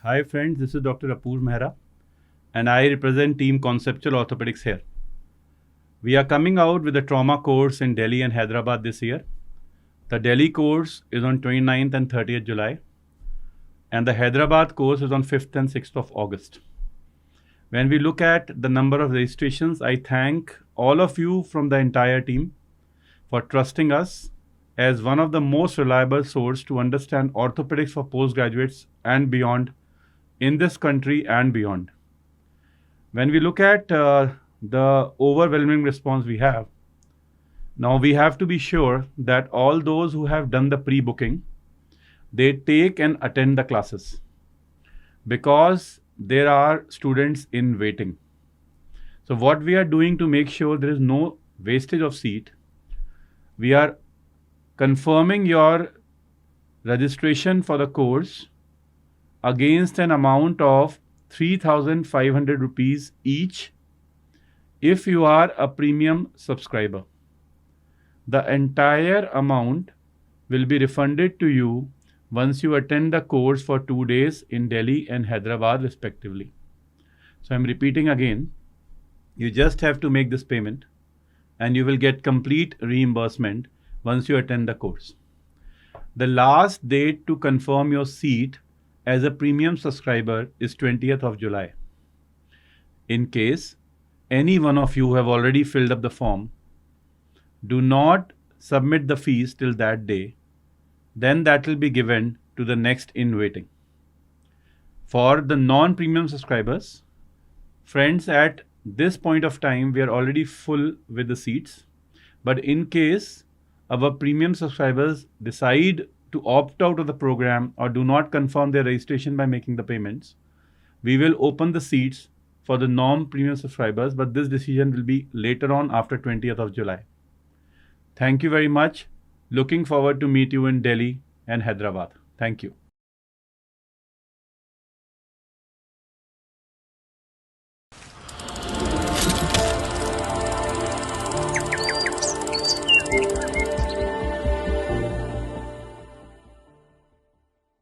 Hi friends, this is Dr. Apoor Mehra and I represent team Conceptual Orthopedics here. We are coming out with a trauma course in Delhi and Hyderabad this year. The Delhi course is on 29th and 30th July and the Hyderabad course is on 5th and 6th of August. When we look at the number of registrations, I thank all of you from the entire team for trusting us as one of the most reliable sources to understand orthopedics for postgraduates and beyond in this country and beyond. When we look at the overwhelming response we have, now we have to be sure that all those who have done the pre-booking, they take and attend the classes because there are students in waiting. So what we are doing to make sure there is no wastage of seat, we are confirming your registration for the course against an amount of 3,500 rupees each if you are a premium subscriber. The entire amount will be refunded to you once you attend the course for 2 days in Delhi and Hyderabad respectively. So I'm repeating again, you just have to make this payment and you will get complete reimbursement once you attend the course. The last date to confirm your seat as a premium subscriber is 20th of July. In case any one of you have already filled up the form, do not submit the fees till that day, then that will be given to the next in waiting. For the non-premium subscribers, friends, at this point of time, we are already full with the seats, but in case our premium subscribers decide to opt out of the program or do not confirm their registration by making the payments, we will open the seats for the non-premium subscribers, but this decision will be later on after 20th of July. Thank you very much. Looking forward to meet you in Delhi and Hyderabad. Thank you.